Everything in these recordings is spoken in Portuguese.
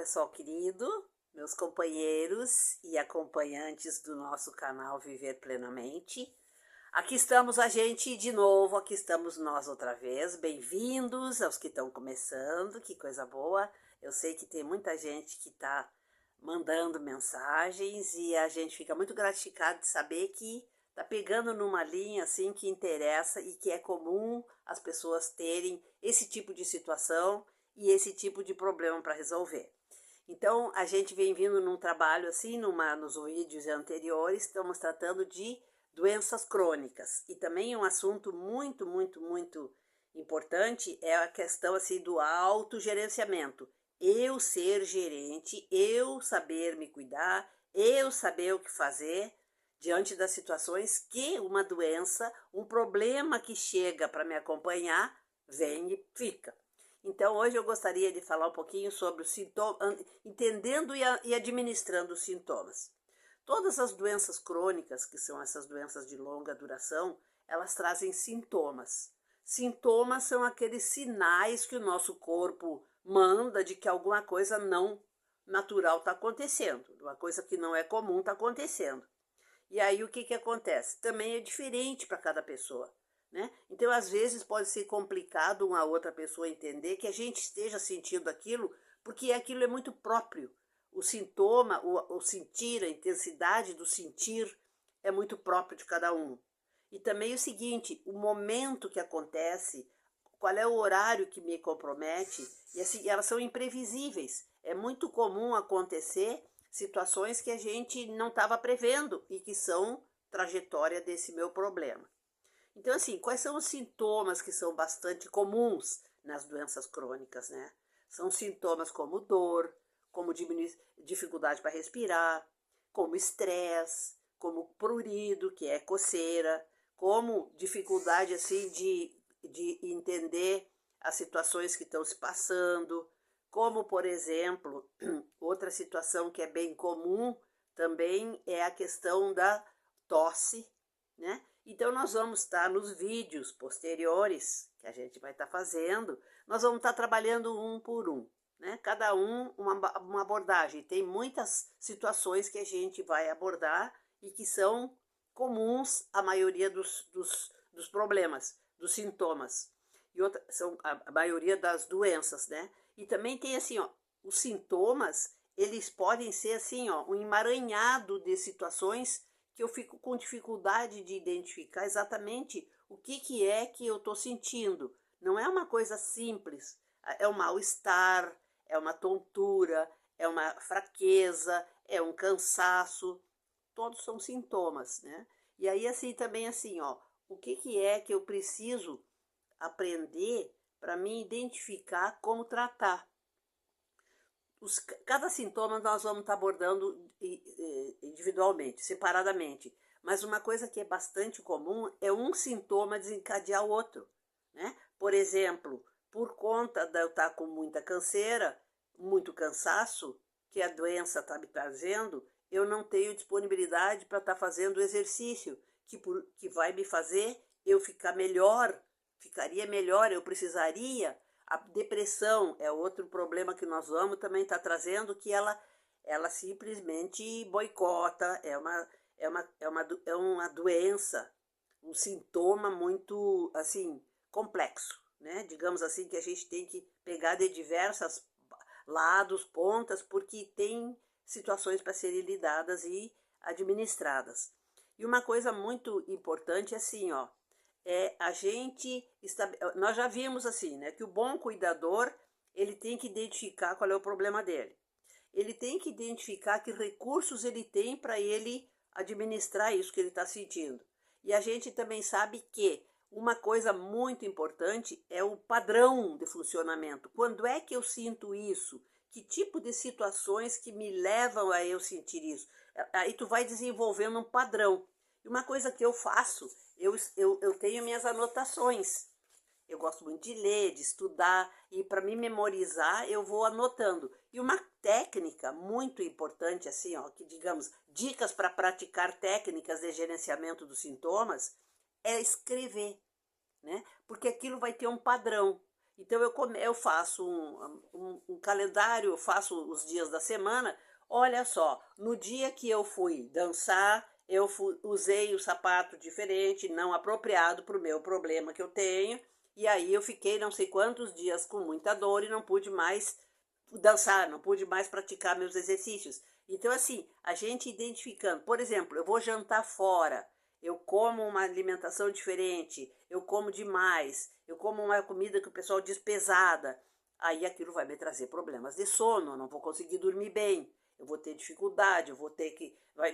pessoal querido, meus companheiros e acompanhantes do nosso canal Viver Plenamente. Aqui estamos a gente de novo, aqui estamos nós outra vez. Bem-vindos aos que estão começando, que coisa boa. Eu sei que tem muita gente que está mandando mensagens e a gente fica muito gratificado de saber que está pegando numa linha assim que interessa e que é comum as pessoas terem esse tipo de situação e esse tipo de problema para resolver. Então, a gente vem vindo num trabalho assim, nos vídeos anteriores, estamos tratando de doenças crônicas. E também um assunto muito importante é a questão assim do autogerenciamento. Eu ser gerente, eu saber me cuidar, eu saber o que fazer diante das situações que uma doença, um problema que chega para me acompanhar, vem e fica. Então, hoje eu gostaria de falar um pouquinho sobre os sintomas, entendendo e administrando os sintomas. Todas as doenças crônicas, que são essas doenças de longa duração, elas trazem sintomas. Sintomas são aqueles sinais que o nosso corpo manda de que alguma coisa não natural está acontecendo, uma coisa que não é comum está acontecendo. E aí o que acontece? Também é diferente para cada pessoa. Né? Então, às vezes, pode ser complicado uma outra pessoa entender que a gente esteja sentindo aquilo, porque aquilo é muito próprio. O sintoma, o sentir, a intensidade do sentir é muito próprio de cada um. E também o seguinte, o momento que acontece, qual é o horário que me compromete, e assim, elas são imprevisíveis. É muito comum acontecer situações que a gente não estava prevendo e que são trajetória desse meu problema. Então, assim, quais são os sintomas que são bastante comuns nas doenças crônicas, né? São sintomas como dor, como dificuldade para respirar, como estresse, como prurido, que é coceira, como dificuldade, assim, de entender as situações que estão se passando, como, por exemplo, outra situação que é bem comum também é a questão da tosse, né? Então, nós vamos estar nos vídeos posteriores que a gente vai estar fazendo, nós vamos estar trabalhando um por um, né? Cada um uma abordagem. Tem muitas situações que a gente vai abordar e que são comuns à maioria dos problemas, dos sintomas. E outra, são a maioria das doenças, né? E também tem assim, ó, os sintomas, eles podem ser assim, ó, um emaranhado de situações que eu fico com dificuldade de identificar exatamente o que é que eu estou sentindo. Não é uma coisa simples, é um mal-estar, é uma tontura, é uma fraqueza, é um cansaço, todos são sintomas, né? E aí assim também assim, ó, o que é que eu preciso aprender para me identificar como tratar. Cada sintoma nós vamos estar abordando individualmente, separadamente. Mas uma coisa que é bastante comum é um sintoma desencadear o outro. Né? Por exemplo, por conta de eu estar com muita canseira, muito cansaço, que a doença está me trazendo, eu não tenho disponibilidade para estar fazendo exercício, que vai me fazer eu ficar melhor, ficaria melhor, eu precisaria. A depressão é outro problema que nós vamos também estar trazendo, que ela simplesmente boicota, é uma doença, um sintoma muito, assim, complexo, né? Digamos assim, que a gente tem que pegar de diversos lados, pontas, porque tem situações para serem lidadas e administradas. E uma coisa muito importante é assim, ó, a gente, nós já vimos assim, né, que o bom cuidador, ele tem que identificar qual é o problema dele. Ele tem que identificar que recursos ele tem para ele administrar isso que ele está sentindo. E a gente também sabe que uma coisa muito importante é o padrão de funcionamento. Quando é que eu sinto isso? Que tipo de situações que me levam a eu sentir isso? Aí tu vai desenvolvendo um padrão. E uma coisa que eu faço, eu tenho minhas anotações. Eu gosto muito de ler, de estudar, e para me memorizar eu vou anotando. E uma técnica muito importante, assim, ó, que digamos, dicas para praticar técnicas de gerenciamento dos sintomas, é escrever, né? Porque aquilo vai ter um padrão. Então eu faço um calendário, eu faço os dias da semana. Olha só, no dia que eu fui dançar, usei o sapato diferente, não apropriado para o meu problema que eu tenho, e aí eu fiquei não sei quantos dias com muita dor e não pude mais dançar, não pude mais praticar meus exercícios. Então, assim, a gente identificando, por exemplo, eu vou jantar fora, eu como uma alimentação diferente, eu como demais, eu como uma comida que o pessoal diz pesada, aí aquilo vai me trazer problemas de sono, eu não vou conseguir dormir bem, eu vou ter dificuldade, eu vou ter que, vai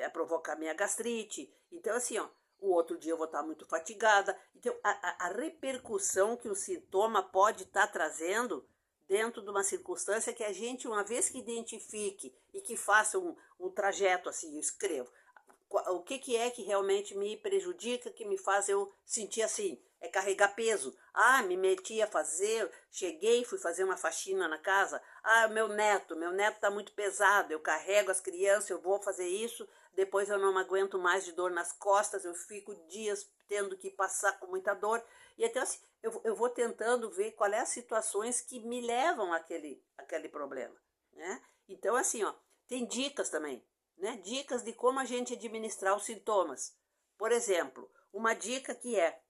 provocar minha gastrite. Então, assim, ó, o outro dia eu vou estar muito fatigada. Então, a repercussão que o sintoma pode estar trazendo dentro de uma circunstância que a gente, uma vez que identifique e que faça um trajeto assim, eu escrevo, o que é que realmente me prejudica, que me faz eu sentir assim, é carregar peso. Ah, me meti a fazer, cheguei, fui fazer uma faxina na casa. Ah, meu neto tá muito pesado, eu carrego as crianças, eu vou fazer isso, depois eu não aguento mais de dor nas costas, eu fico dias tendo que passar com muita dor. E até assim, eu vou tentando ver qual é as situações que me levam àquele problema, né? Então, assim, ó, tem dicas também, né? Dicas de como a gente administrar os sintomas. Por exemplo, uma dica que é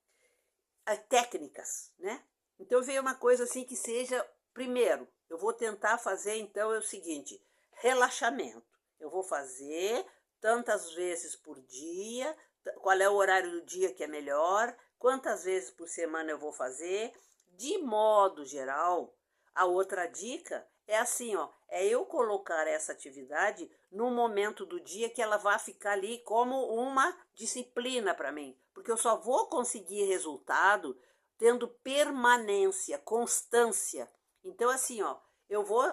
técnicas, né? Então, veio uma coisa assim que seja, primeiro, eu vou tentar fazer, então, é o seguinte, relaxamento. Eu vou fazer tantas vezes por dia, qual é o horário do dia que é melhor, quantas vezes por semana eu vou fazer. De modo geral, a outra dica é assim, ó, é eu colocar essa atividade no momento do dia que ela vai ficar ali como uma disciplina para mim, porque eu só vou conseguir resultado tendo permanência, constância. Então, assim, ó, eu vou.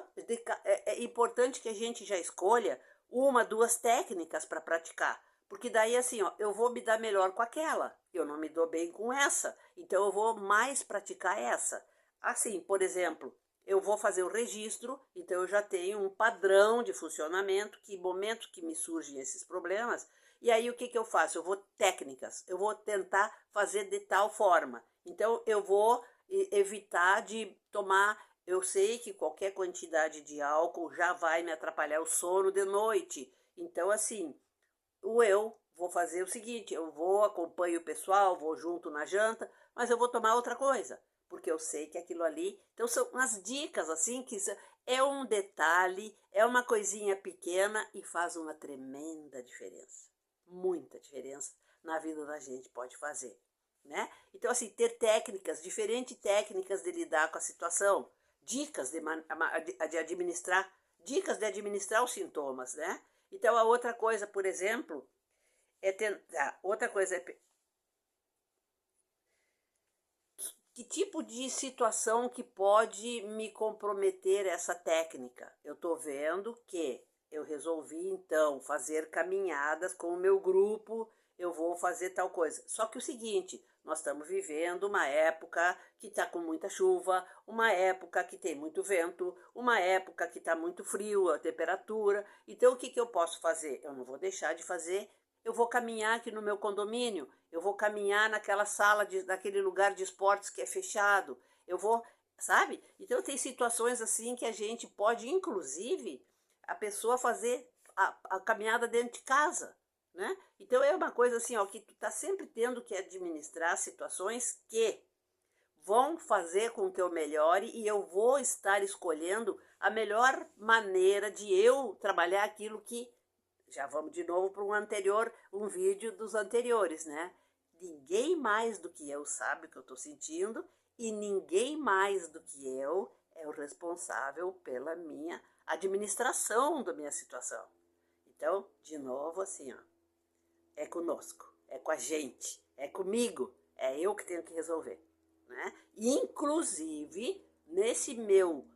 É importante que a gente já escolha uma, duas técnicas para praticar. Porque daí, assim, ó, eu vou me dar melhor com aquela, eu não me dou bem com essa, então eu vou mais praticar essa. Assim, por exemplo, eu vou fazer o registro, então eu já tenho um padrão de funcionamento, que momento que me surgem esses problemas, e aí o que eu faço? Eu vou técnicas, eu vou tentar fazer de tal forma. Então eu vou evitar de tomar, eu sei que qualquer quantidade de álcool já vai me atrapalhar o sono de noite. Então, assim, eu vou fazer o seguinte, eu vou, acompanho o pessoal, vou junto na janta, mas eu vou tomar outra coisa, porque eu sei que aquilo ali, então são umas dicas assim, que é um detalhe, é uma coisinha pequena e faz uma tremenda diferença, muita diferença na vida da gente pode fazer, né? Então, assim, ter técnicas, diferentes técnicas de lidar com a situação, dicas de administrar, dicas de administrar os sintomas, né? Então, a outra coisa, por exemplo, é tentar. Outra coisa é que tipo de situação que pode me comprometer essa técnica? Eu estou vendo que eu resolvi, então, fazer caminhadas com o meu grupo, eu vou fazer tal coisa. Só que o seguinte, nós estamos vivendo uma época que está com muita chuva, uma época que tem muito vento, uma época que está muito frio, a temperatura. Então, o que eu posso fazer? Eu não vou deixar de fazer, eu vou caminhar aqui no meu condomínio, eu vou caminhar naquela sala, naquele lugar de esportes que é fechado, eu vou, sabe? Então, tem situações assim que a gente pode, inclusive, a pessoa fazer a caminhada dentro de casa, né? Então, é uma coisa assim, ó, que tu tá sempre tendo que administrar situações que vão fazer com que eu melhore e eu vou estar escolhendo a melhor maneira de eu trabalhar aquilo que já vamos de novo para um vídeo dos anteriores, né? Ninguém mais do que eu sabe o que eu estou sentindo e ninguém mais do que eu é o responsável pela minha administração da minha situação. Então, de novo, assim, ó, é conosco, é com a gente, é comigo, é eu que tenho que resolver, né? Inclusive, nesse meu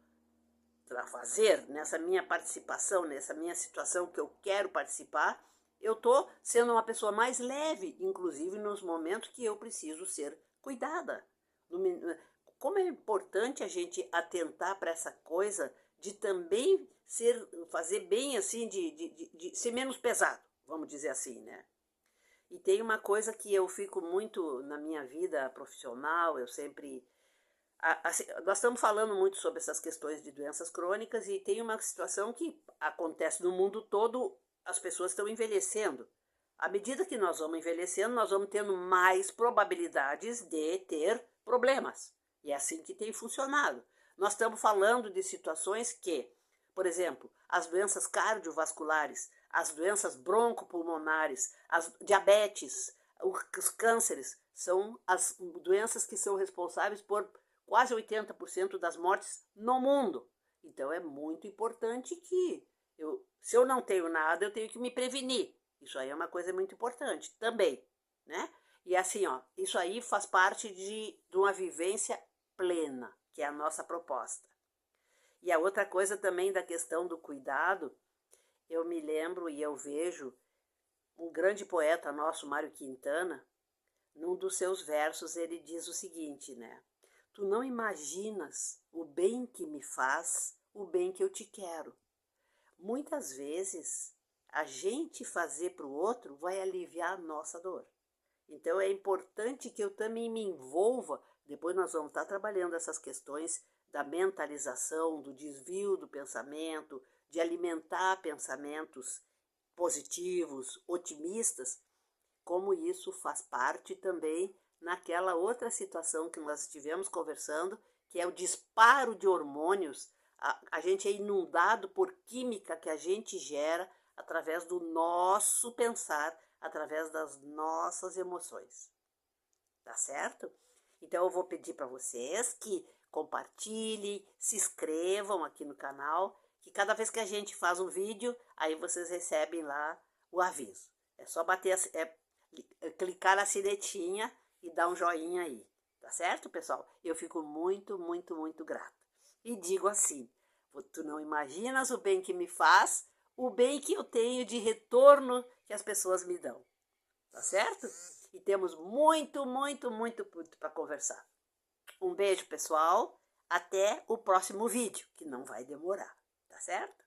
para fazer, nessa minha participação, nessa minha situação que eu quero participar, eu estou sendo uma pessoa mais leve, inclusive nos momentos que eu preciso ser cuidada. Como é importante a gente atentar para essa coisa de também fazer bem assim, de ser menos pesado, vamos dizer assim, né? E tem uma coisa que eu fico muito na minha vida profissional, eu sempre Assim, nós estamos falando muito sobre essas questões de doenças crônicas e tem uma situação que acontece no mundo todo, as pessoas estão envelhecendo. À medida que nós vamos envelhecendo, nós vamos tendo mais probabilidades de ter problemas. E é assim que tem funcionado. Nós estamos falando de situações que, por exemplo, as doenças cardiovasculares, as doenças broncopulmonares, as diabetes, os cânceres, são as doenças que são responsáveis por quase 80% das mortes no mundo. Então é muito importante que se eu não tenho nada, eu tenho que me prevenir. Isso aí é uma coisa muito importante também, né? E assim, ó, isso aí faz parte de uma vivência plena, que é a nossa proposta. E a outra coisa também da questão do cuidado, eu me lembro e eu vejo um grande poeta nosso, Mário Quintana, num dos seus versos ele diz o seguinte, né? Tu não imaginas o bem que me faz, o bem que eu te quero. Muitas vezes, a gente fazer para o outro vai aliviar a nossa dor. Então, é importante que eu também me envolva. Depois nós vamos estar trabalhando essas questões da mentalização, do desvio do pensamento, de alimentar pensamentos positivos, otimistas, como isso faz parte também naquela outra situação que nós estivemos conversando, que é o disparo de hormônios. A gente é inundado por química que a gente gera através do nosso pensar, através das nossas emoções. Tá certo? Então eu vou pedir para vocês que compartilhem, se inscrevam aqui no canal, que cada vez que a gente faz um vídeo, aí vocês recebem lá o aviso. É só bater, clicar na sinetinha e dar um joinha aí. Tá certo, pessoal? Eu fico muito, muito, muito grata. E digo assim, tu não imaginas o bem que me faz, o bem que eu tenho de retorno que as pessoas me dão. Tá certo? E temos muito, muito, muito para conversar. Um beijo, pessoal. Até o próximo vídeo, que não vai demorar. Tá certo?